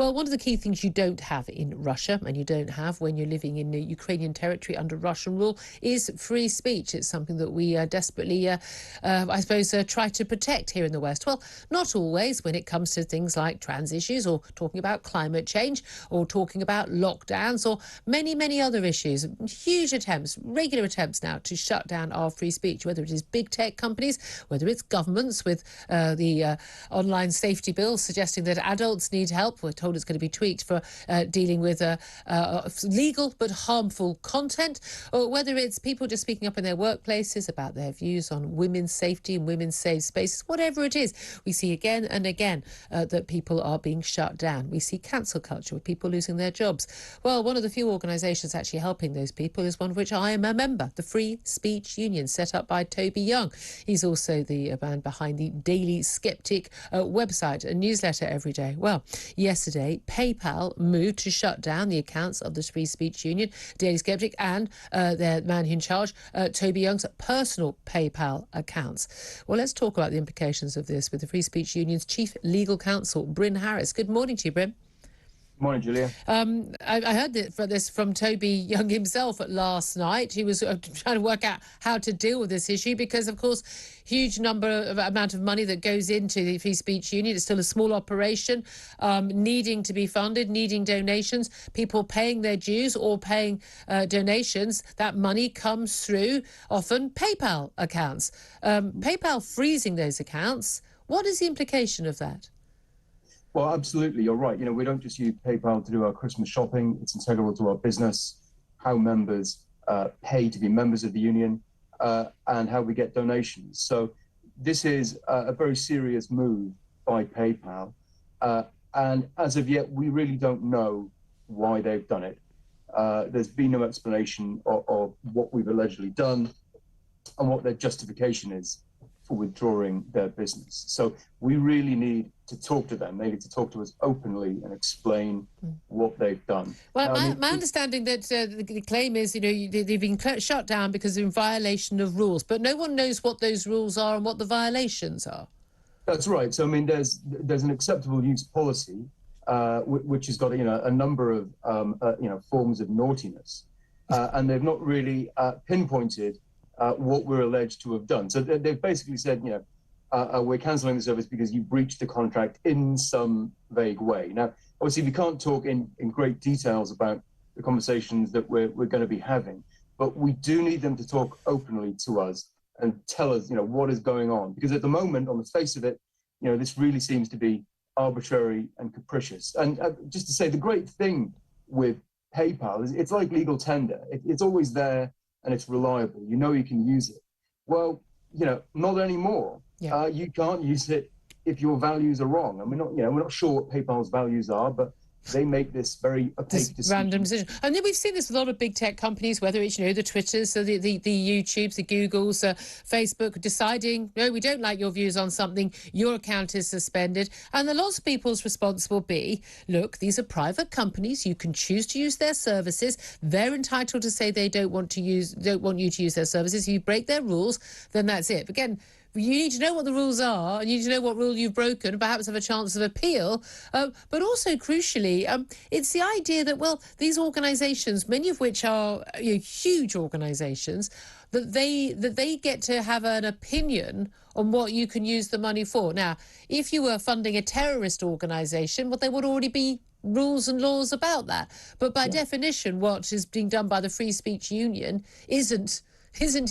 Well, one of the key things you don't have in Russia, and you don't have when you're living in Ukrainian territory under Russian rule, is free speech. It's something that we desperately, I suppose, try to protect here in the West. Well, not always when it comes to things like trans issues or talking about climate change or talking about lockdowns or many, many other issues. Huge attempts, regular attempts now to shut down our free speech, whether it is big tech companies, whether it's governments with the online safety bill suggesting that adults need help. We're told it's going to be tweaked for dealing with legal but harmful content, or whether it's people just speaking up in their workplaces about their views on women's safety and women's safe spaces. Whatever it is, we see again and again that people are being shut down. We see cancel culture with people losing their jobs. Well, one of the few organisations actually helping those people is one of which I am a member, the Free Speech Union, set up by Toby Young. He's also the man behind the Daily Skeptic website, a newsletter every day. Well, yesterday, PayPal moved to shut down the accounts of the Free Speech Union, Daily Skeptic, and their man in charge, Toby Young's personal PayPal accounts. Well, let's talk about the implications of this with the Free Speech Union's Chief Legal Counsel, Bryn Harris. Good morning to you, Bryn. Morning, Julia. I heard this from Toby Young himself last night. He was trying to work out how to deal with this issue because, of course, huge amount of money that goes into the Free Speech Union. It's still a small operation, needing to be funded, needing donations, people paying their dues or paying donations. That money comes through often PayPal accounts. PayPal freezing those accounts. What is the implication of that? Well, absolutely, you're right. We don't just use PayPal to do our Christmas shopping. It's integral to our business, how members pay to be members of the union, and how we get donations. So this is a very serious move by PayPal. And as of yet, we really don't know why they've done it. There's been no explanation of what we've allegedly done and what their justification is for withdrawing their business. So we really need to talk to them. They need to talk to us openly and explain what they've done. Well, my understanding that the claim is, they've been shut down because they're in violation of rules, but no one knows what those rules are and what the violations are. That's right. So, there's an acceptable use policy, which has got, a number of, forms of naughtiness, and they've not really pinpointed what we're alleged to have done. So they've basically said, we're cancelling the service because you breached the contract in some vague way. Now, obviously, we can't talk in great details about the conversations that we're going to be having, but we do need them to talk openly to us and tell us, what is going on. Because at the moment, on the face of it, this really seems to be arbitrary and capricious. And just to say, the great thing with PayPal is it's like legal tender. It's always there, and it's reliable. You can use it. Well, not anymore. Yeah. You can't use it if your values are wrong. And we're not sure what PayPal's values are, but they make this very opaque decision. Random decision. And then we've seen this with a lot of big tech companies, whether it's, the Twitters, so the YouTubes, the Googles, Facebook, deciding, no, we don't like your views on something, your account is suspended. And the lots of people's response will be, look, these are private companies. You can choose to use their services. They're entitled to say they don't want you to use their services. If you break their rules, then that's it. Again, you need to know what the rules are, and you need to know what rule you've broken, perhaps have a chance of appeal. But also, crucially, it's the idea that, well, these organisations, many of which are huge organisations, that they get to have an opinion on what you can use the money for. Now, if you were funding a terrorist organisation, well, there would already be rules and laws about that. But by definition, what is being done by the Free Speech Union isn't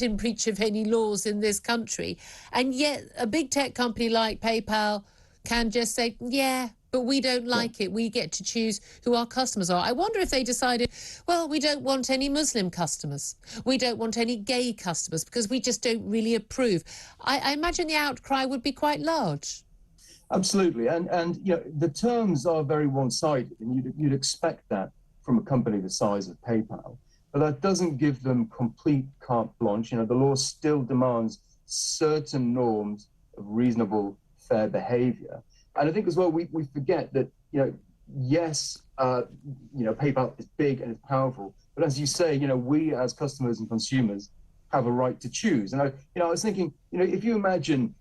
in breach of any laws in this country. And yet a big tech company like PayPal can just say, yeah, but we don't like it. We get to choose who our customers are. I wonder if they decided, well, we don't want any Muslim customers. We don't want any gay customers because we just don't really approve. I imagine the outcry would be quite large. Absolutely. And the terms are very one-sided, and you'd expect that from a company the size of PayPal. But that doesn't give them complete carte blanche. The law still demands certain norms of reasonable, fair behavior. And I think as well, we forget that, yes, PayPal is big and it's powerful. But as you say, we as customers and consumers have a right to choose. And I was thinking, if you imagine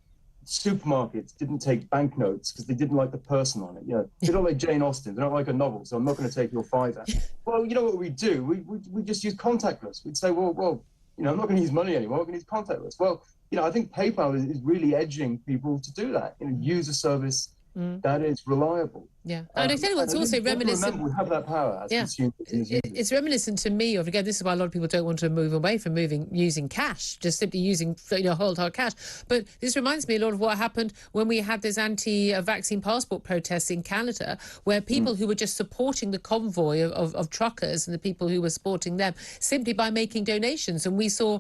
supermarkets didn't take banknotes because they didn't like the person on it. You know, they don't like Jane Austen, they don't like a novel, so I'm not going to take your fiver. Well, you know what we do? We just use contactless. We'd say, well, you know, I'm not going to use money anymore. I'm going to use contactless. Well, you know, I think PayPal is really edging people to do that. You know, use a service that is reliable. Yeah, and I tell you what's also reminiscent. Remember, we have that power as consumers. It's reminiscent to me of, again, this is why a lot of people don't want to move away from using cash, just simply using, you know, whole hard cash. But this reminds me a lot of what happened when we had those anti-vaccine passport protests in Canada, where people who were just supporting the convoy of truckers and the people who were supporting them simply by making donations. And we saw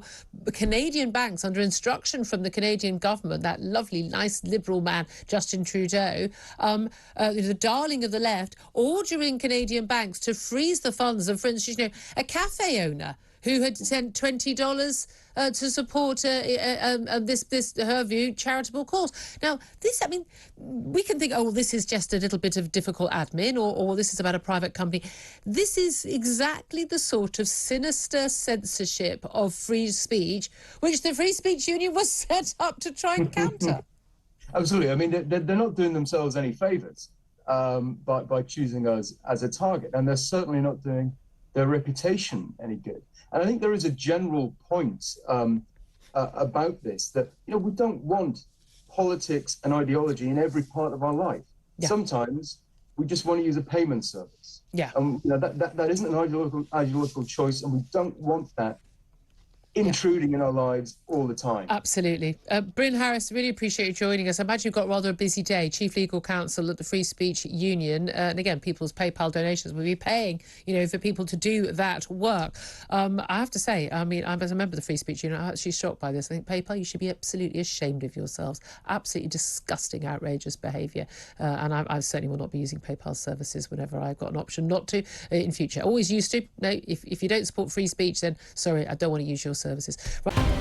Canadian banks, under instruction from the Canadian government, that lovely, nice Liberal man, Justin Trudeau, the darling of the left, ordering Canadian banks to freeze the funds of, for instance, you know, a cafe owner who had sent $20 to support this, her view, charitable cause. Now, this, I mean, we can think, oh, well, this is just a little bit of difficult admin, or this is about a private company. This is exactly the sort of sinister censorship of free speech, which the Free Speech Union was set up to try and counter. Absolutely. I mean, they're not doing themselves any favours by choosing us as a target, and they're certainly not doing their reputation any good. And I think there is a general point about this, that, you know, we don't want politics and ideology in every part of our life. Yeah. Sometimes we just want to use a payment service. Yeah. You know, that isn't an ideological choice, and we don't want that intruding in our lives all the time. Absolutely. Bryn Harris, really appreciate you joining us. I imagine you've got rather a busy day, Chief Legal Counsel at the Free Speech Union. And again, people's PayPal donations will be paying, you know, for people to do that work. I have to say, I mean, as a member of the Free Speech Union, I'm actually shocked by this. I think PayPal, you should be absolutely ashamed of yourselves. Absolutely disgusting, outrageous behaviour. And I certainly will not be using PayPal services whenever I've got an option not to in future. Always used to. No, if you don't support free speech, then sorry, I don't want to use your services. Right.